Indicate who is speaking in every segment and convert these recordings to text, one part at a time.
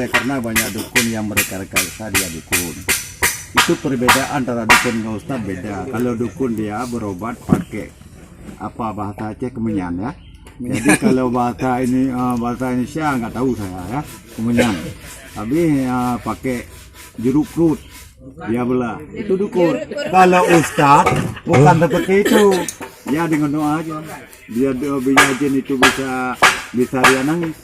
Speaker 1: oleh karena banyak dukun yang mereka rekayasa dia dukun. Itu perbedaan antara dukun dengan ustaz beda. Kalau dukun dia berobat pakai apa bahasa Aceh kemenyan ya. Jadi kalau bahasa Indonesia nggak tahu saya ya, kemenyan. Tapi pakai jeruk perut dia belah. Itu dukun. Kalau ustaz bukan seperti itu. Ya dengan doa aja. Dia jin itu bisa dia nangis.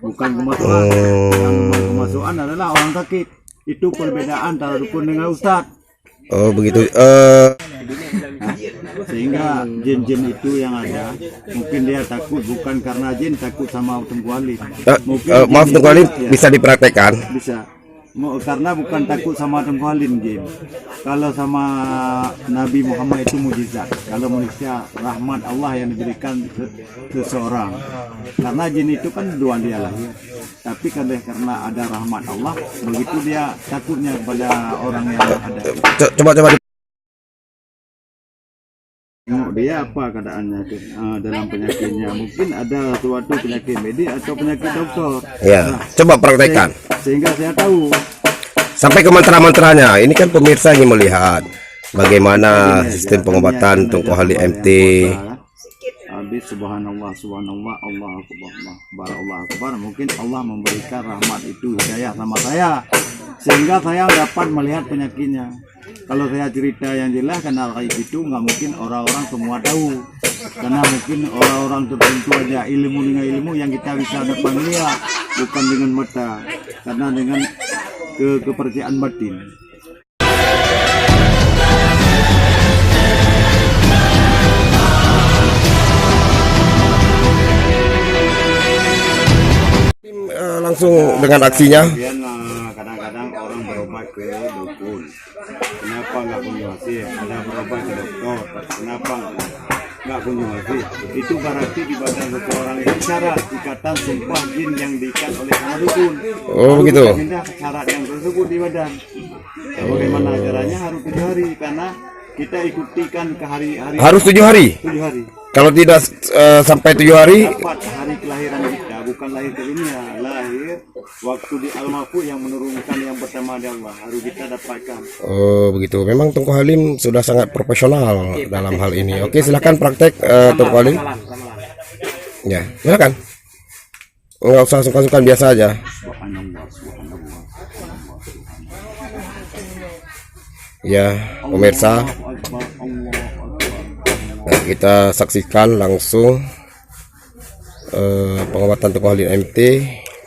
Speaker 1: Bukan kemasukan. Yang kemasukan adalah orang sakit. Itu perbedaan antara dukun dengan ustaz.
Speaker 2: Oh begitu.
Speaker 1: Sehingga jin-jin itu yang ada mungkin dia takut bukan karena jin, takut sama Tengku Halim.
Speaker 2: Maaf Tengku Halim, bisa dipraktekkan?
Speaker 1: Bisa. Karena bukan takut sama Tengku Halim jin. Kalau sama Nabi Muhammad itu mujizat. Kalau manusia rahmat Allah yang diberikan seseorang. Karena jin itu kan dua dia lahir. Tapi karena ada rahmat Allah, begitu dia takutnya kepada orang yang ada.
Speaker 2: Coba
Speaker 1: Dia apa keadaannya dalam penyakitnya? Mungkin ada suatu penyakit medis atau penyakit dokter.
Speaker 2: Ya, coba praktekkan.
Speaker 1: Sehingga saya tahu.
Speaker 2: Sampai ke mantra-mantranya. Ini kan pemirsa ingin melihat bagaimana sistem pengobatan Tengku Halim MT.
Speaker 1: Habis subhanallah, subhanallah, Allah akbar. Mungkin Allah memberikan rahmat itu hidayah sama saya, sehingga saya dapat melihat penyakitnya. Kalau saya cerita yang jelas karena kayak itu nggak mungkin orang-orang semua tahu, karena mungkin orang-orang tertentu aja ilmu dengan ilmu yang kita bisa dapat melihat, bukan dengan mata, karena dengan kepercayaan batin.
Speaker 2: Langsung dengan aksinya.
Speaker 1: Kadang-kadang orang berobat ke dukun, kenapa nggak kunjung hasil? Ada berobat ke dokter, kenapa nggak kunjung hasil? Itu berarti di badan seseorang itu syarat ikatan sumpah jin yang diikat oleh sama dukun.
Speaker 2: Oh begitu.
Speaker 1: Pindah syarat yang tersebut di badan. Bagaimana caranya? Harus 7 hari, karena kita ikutikan ke hari-hari.
Speaker 2: Harus 7 hari.
Speaker 1: 7 hari.
Speaker 2: Kalau tidak sampai 7 hari,
Speaker 1: dapat hari kelahiran kita, bukan lahir ke dunia, lahir waktu di Al-Mahfuz yang menurunkan yang pertama dari Allah, harus kita dapatkan.
Speaker 2: Oh begitu. Memang Tengku Halim sudah sangat profesional dalam hal ini. Oke, silakan praktek Tengku Halim. Ya, silakan. Enggak usah sungkan-sungkan, biasa aja. Ya, pemirsa. Nah, kita saksikan langsung pengobatan Tengku Halim MT.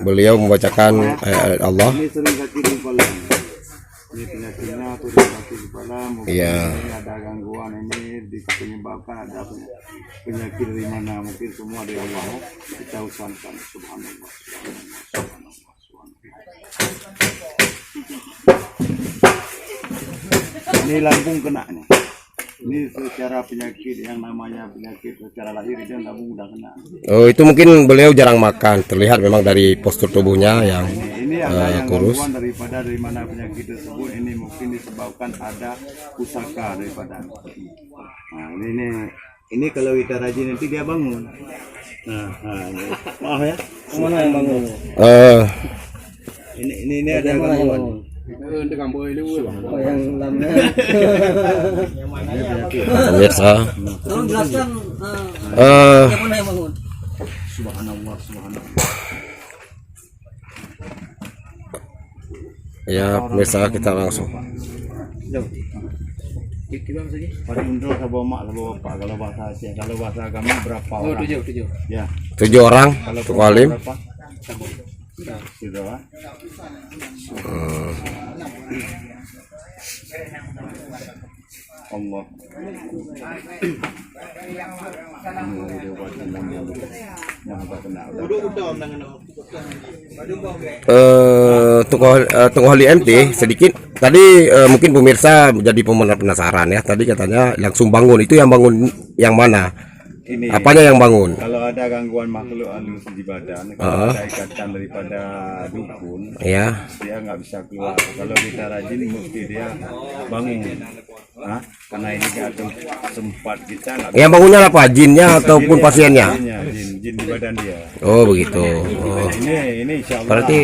Speaker 2: Beliau membacakan ayat Allah.
Speaker 1: Ini sering sakit di kepala. Ini penyakitnya sering sakit di kepala. Mungkin ada gangguan ini penyebabkan ada penyakit dari mana? Mungkin semua dari Allah. Kita usahakan. Subhanallah. Ini lambung kena nih. Ini secara penyakit yang namanya penyakit secara lahir dia lambung udah kena. Oh
Speaker 2: itu mungkin beliau jarang makan, terlihat memang dari postur tubuhnya yang
Speaker 1: ini ada yang
Speaker 2: kurus.
Speaker 1: Daripada dari mana penyakit tersebut, ini mungkin disebabkan ada pusaka daripada. Nah ini kalau kita rajin nanti dia bangun. Ini. Maaf ya, mana yang bangun? Ini ada gangguan.
Speaker 2: Pemirsa,
Speaker 3: tolong jelaskan yang mana yang bangun.
Speaker 1: Subhanallah.
Speaker 2: Ya pemirsa, kita langsung.
Speaker 1: Pada untuk bawa mak, bawa bapak, kalau bahasa Aceh, kalau bahasa agama berapa orang?
Speaker 3: 7.
Speaker 1: Ya.
Speaker 2: 7 orang Tengku Halim.
Speaker 1: Sudah. Allah.
Speaker 2: Tengku Halim MT sedikit tadi mungkin pemirsa menjadi penasaran ya. Tadi katanya langsung bangun, itu yang bangun yang mana?
Speaker 1: ini
Speaker 2: Apanya yang bangun?
Speaker 1: kalau ada gangguan makhluk halus di badan, kalau ada ikatan daripada dukun,
Speaker 2: Ya.
Speaker 1: dia nggak bisa keluar. Kalau kita rajin mesti dia bangun. Hah? Karena ini nggak sempat kita nggak
Speaker 2: Yang bangunnya apa? Jinnya ataupun pasiennya?
Speaker 1: jin di badan dia.
Speaker 2: Oh begitu. Oh.
Speaker 1: Ini insya Allah.
Speaker 2: Berarti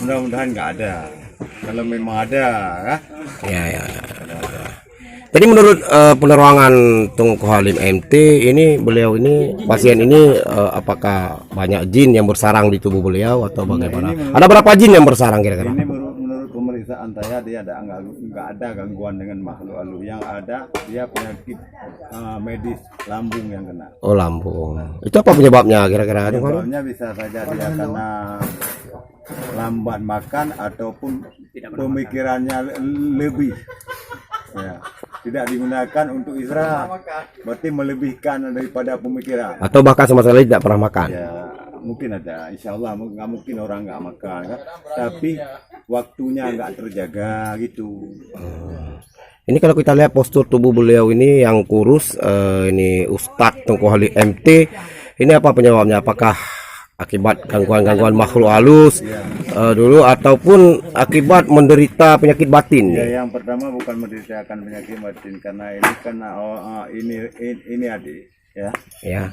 Speaker 1: Mudah-mudahan nggak ada. Kalau memang ada,
Speaker 2: ya. Jadi menurut penerangan Tunku Halim MT ini, beliau ini pasien ini apakah banyak jin yang bersarang di tubuh beliau atau bagaimana? Ada berapa jin yang bersarang kira-kira?
Speaker 1: ini menurut pemeriksaan saya dia nggak ada gangguan dengan makhluk halus. Yang ada dia penyakit medis lambung yang kena.
Speaker 2: Oh lambung. Itu apa penyebabnya kira-kira?
Speaker 1: Penyebabnya bisa saja dia karena lambat makan ataupun pemikirannya lebih. Ya, tidak digunakan untuk istirahat, berarti melebihkan daripada pemikiran.
Speaker 2: Atau bahkan sama sekali tidak pernah makan?
Speaker 1: Ya, mungkin ada. Insya Allah nggak mungkin orang nggak makan, kan? Tapi waktunya nggak terjaga gitu.
Speaker 2: Ini kalau kita lihat postur tubuh beliau ini yang kurus, ini Ustadz Tunku Halim MT, ini apa penyebabnya? Apakah akibat gangguan-gangguan makhluk halus dulu ataupun akibat menderita penyakit batin?
Speaker 1: Ya, yang pertama bukan menderitakan penyakit batin karena ini kan ini adik ya.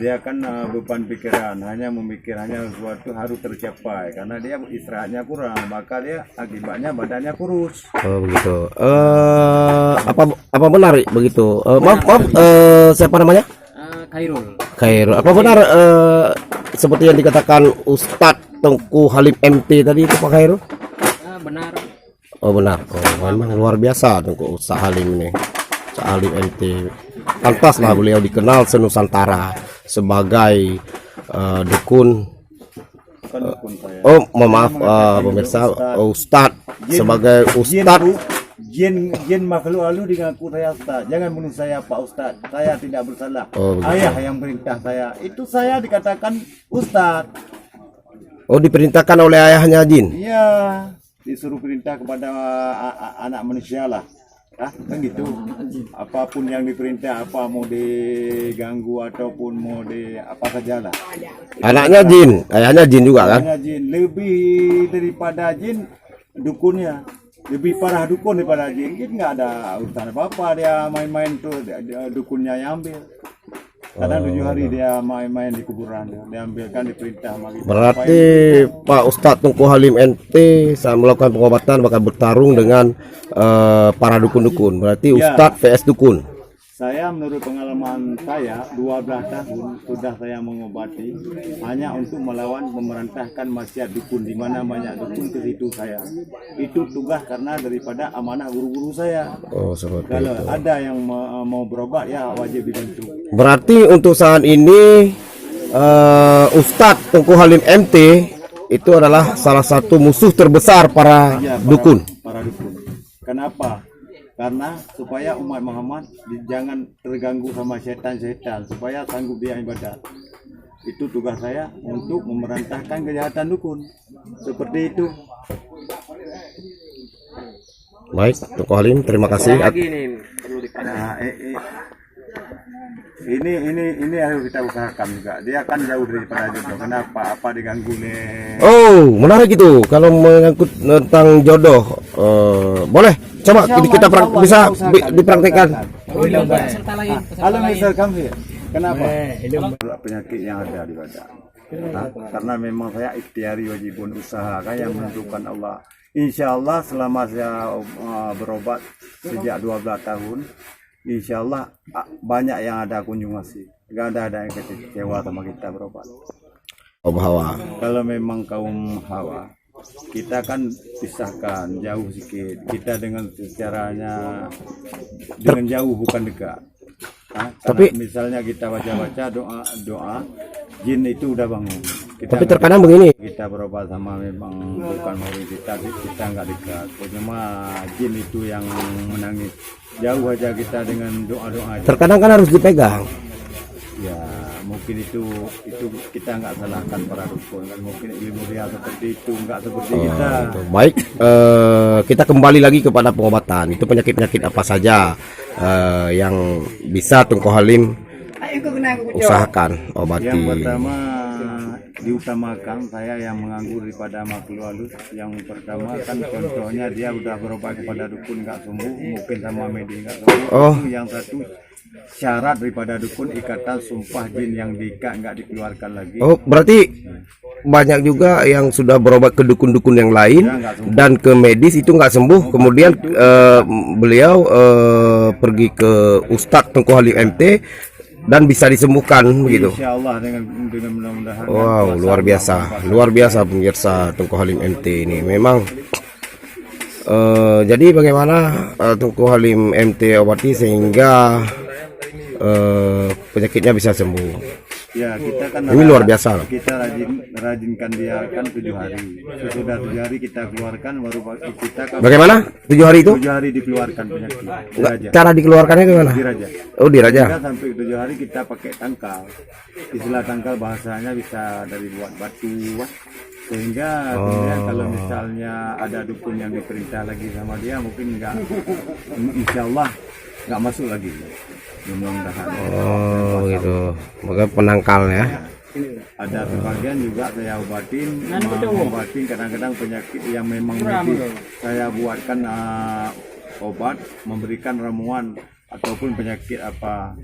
Speaker 1: Dia kan beban pikiran, hanya memikirkannya sesuatu harus tercapai karena dia istirahatnya kurang, maka dia akibatnya badannya kurus.
Speaker 2: Oh begitu. Apa benar begitu? Maaf, siapa namanya? Khairul. Apa benar seperti yang dikatakan Ustadz Tunku Halim MT tadi itu Pak Khairul?
Speaker 3: Benar.
Speaker 2: Oh benar. Oh, memang luar biasa Tunku Ustadz Halim ini. Ustadz Halim MT. Pantaslah beliau dikenal senusantara sebagai dukun.
Speaker 1: Bukan dukun saya.
Speaker 2: Oh, maaf pemirsa, Ustadz sebagai Ustadz.
Speaker 1: Jin makhluk halus mengaku saya Ustaz. Jangan bunuh saya Pak Ustaz. Saya tidak bersalah.
Speaker 2: Oh,
Speaker 1: Ayah yang perintah saya. Itu saya dikatakan Ustaz.
Speaker 2: Oh, diperintahkan oleh ayahnya jin.
Speaker 1: Iya, disuruh perintah kepada anak manusia lah. Kan gitu. Apapun yang diperintah, apa mau diganggu ataupun mau di apa saja lah.
Speaker 2: Anaknya jin, ayahnya jin juga kan?
Speaker 1: Ayahnya jin, lebih daripada jin dukunnya. Lebih parah dukun daripada jin. Jin nggak ada urusan apa-apa, dia main-main tuh, dukunnya yang ambil. Kadang 7 hari dia main-main di kuburan, dia ambilkan diperintah sama kita.
Speaker 2: Berarti Pak Ustadz Tunku Halim MT saat melakukan pengobatan bakal bertarung dengan para dukun-dukun. Berarti Ustadz vs dukun.
Speaker 1: Saya menurut pengalaman saya 12 tahun sudah saya mengobati hanya untuk melawan memerintahkan maksiat dukun, di mana banyak dukun ke situ saya. Itu tugas karena daripada amanah guru-guru saya.
Speaker 2: Oh, seperti
Speaker 1: Kalau
Speaker 2: itu.
Speaker 1: ada yang mau berobat ya wajib dibantu.
Speaker 2: Berarti untuk saat ini Ustadz Tunku Halim MT itu adalah salah satu musuh terbesar para dukun.
Speaker 1: Para dukun. Kenapa? Karena supaya umat Muhammad jangan terganggu sama setan-setan, supaya sanggup dia ibadat. Itu tugas saya untuk memerintahkan kejahatan dukun. Seperti itu.
Speaker 2: Baik, Tunku Halim, terima kasih.
Speaker 1: Nah, ini harus kita usahakan juga. Dia kan jauh daripada jodoh. Kenapa? Apa diganggu nih?
Speaker 2: Oh, menarik itu. Kalau mengangkut tentang jodoh, boleh. Coba kita bisa dipraktekkan.
Speaker 1: Halo misalkan sih. Kenapa? Penyakit yang ada di badan. Karena memang saya ikhtiari wajibun usaha kan yang menentukan Allah. Insya Allah selama saya berobat sejak 12 tahun, insya Allah banyak yang ada kunjungasi. Gak ada yang kecewa sama kita berobat.
Speaker 2: Hawa.
Speaker 1: Kalau memang kaum hawa, kita kan pisahkan jauh sedikit. Kita dengan caranya dengan jauh bukan dekat. Tapi misalnya kita baca doa, jin itu udah bangun.
Speaker 2: Tapi terkadang begini.
Speaker 1: Kita berobat sama memang bukan murid kita nggak dekat. Cuma jin itu yang menangis. Jauh aja kita dengan doa-doa.
Speaker 2: Terkadang kan harus dipegang.
Speaker 1: Ya mungkin itu kita nggak salahkan para dukun kan, mungkin ilmu dia seperti itu nggak seperti kita.
Speaker 2: Baik, kita kembali lagi kepada pengobatan. Itu penyakit-penyakit apa saja yang bisa Tunku Halim usahakan
Speaker 1: Yang
Speaker 2: obati.
Speaker 1: pertama diutamakan saya yang menganggur daripada makhluk halus. Yang pertama kan contohnya dia udah berobat kepada dukun nggak sembuh, mungkin sama medis nggak sembuh.
Speaker 2: Oh.
Speaker 1: Itu yang satu syarat daripada dukun, ikatan sumpah jin yang diikat nggak dikeluarkan lagi.
Speaker 2: Oh, berarti banyak juga yang sudah berobat ke dukun-dukun yang lain dan ke medis itu nggak sembuh. Kemudian beliau pergi ke Ustadz Tengku Halim MT dan bisa disembuhkan begitu.
Speaker 1: Insya Allah dengan mudah-mudahan.
Speaker 2: Wow, luar biasa pemirsa Tengku Halim MT ini. Memang jadi bagaimana Tengku Halim MT obati sehingga penyakitnya bisa sembuh.
Speaker 1: Ya, kita kan
Speaker 2: Ini luar biasa loh.
Speaker 1: Kita rajinkan dia kan 7 hari. Sesudah 7 hari kita keluarkan, baru kita kan
Speaker 2: Bagaimana? 7 hari itu?
Speaker 1: 7 hari dikeluarkan penyakit. Diraja.
Speaker 2: Cara dikeluarkannya gimana?
Speaker 1: Diraja.
Speaker 2: Oh, diraja.
Speaker 1: Kita sampai 7 hari kita pakai tangkal. Istilah tangkal bahasanya bisa dari buat batu. Sehingga kemudian kalau misalnya ada dukun yang diperintah lagi sama dia, mungkin insya Allah nggak masuk lagi. Mudah-mudahan.
Speaker 2: Oh, gitu. Maka penangkal ya.
Speaker 1: Ada sebagian juga saya obatin kadang-kadang penyakit yang memang medis. Saya buatkan obat, memberikan ramuan ataupun penyakit apa,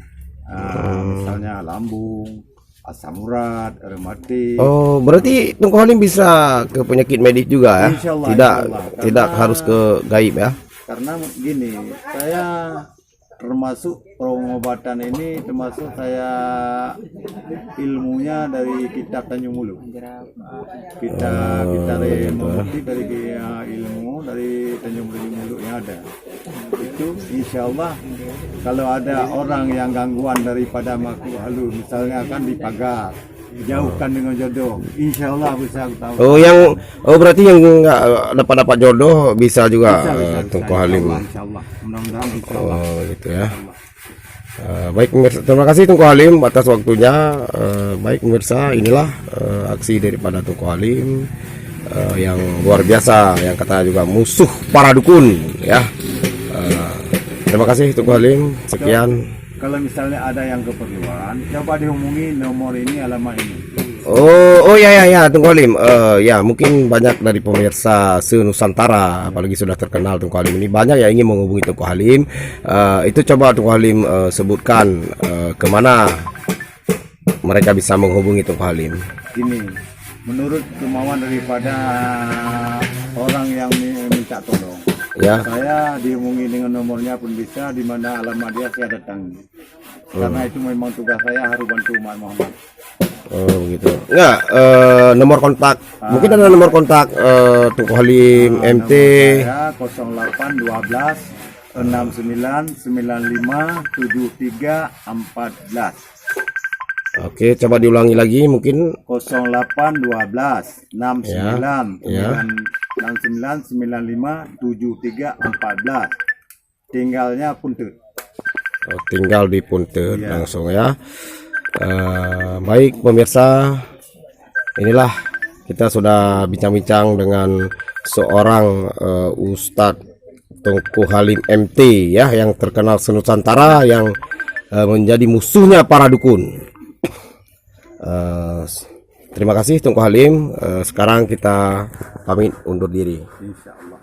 Speaker 1: misalnya lambung, asam urat, rematik.
Speaker 2: Oh, berarti Tengku Halim bisa ke penyakit medis juga ya?
Speaker 1: Insyaallah,
Speaker 2: Tidak
Speaker 1: insyaallah.
Speaker 2: tidak harus ke gaib ya?
Speaker 1: Karena gini, saya termasuk pengobatan ini termasuk saya ilmunya dari kitab Tanjung Mulu. Kita mengerti dari ilmu dari Tanjung Mulu yang ada. Itu insya Allah kalau ada orang yang gangguan daripada makhluk halus, misalnya kan dipagar, jauhkan dengan jodoh, insya Allah bisa tahu.
Speaker 2: Berarti yang nggak dapat jodoh bisa juga Tengku Halim.
Speaker 1: Insya Allah, mudah-mudahan insya Allah.
Speaker 2: Oh, gitu ya. Baik pemirsa, terima kasih Tengku Halim atas waktunya. Baik pemirsa, inilah aksi daripada Tengku Halim yang luar biasa, yang katanya juga musuh para dukun ya. Terima kasih Tengku Halim. Sekian.
Speaker 1: Kalau misalnya ada yang keperluan, coba dihubungi nomor ini, alamat ini.
Speaker 2: Oh ya Tengku Halim. Ya mungkin banyak dari pemirsa se-Nusantara, apalagi sudah terkenal Tengku Halim ini, banyak yang ingin menghubungi Tengku Halim. Itu coba Tengku Halim sebutkan kemana mereka bisa menghubungi Tengku Halim.
Speaker 1: Gini, menurut kemauan daripada orang yang minta tolong,
Speaker 2: Ya.
Speaker 1: saya dihubungi dengan nomornya pun bisa, di mana alamat dia saya datangi. Karena itu memang tugas saya, harus bantu umat Muhammad.
Speaker 2: Oh begitu. Enggak, nomor kontak. Mungkin ada nomor kontak Tengku Halim MT.
Speaker 1: Saya 0812 69 95 73 14.
Speaker 2: Oke, coba diulangi lagi mungkin.
Speaker 1: 0812 69
Speaker 2: Ya.
Speaker 1: 69 95 73 14. Tinggalnya Puntet.
Speaker 2: Oh, tinggal di Puntet
Speaker 1: Ya.
Speaker 2: langsung ya. Baik pemirsa, inilah kita sudah bincang-bincang dengan seorang Ustadz Tengku Halim MT ya, yang terkenal se-Nusantara, yang menjadi musuhnya para dukun. Terima kasih Tengku Halim. Sekarang kita pamit undur diri.
Speaker 1: Insya Allah.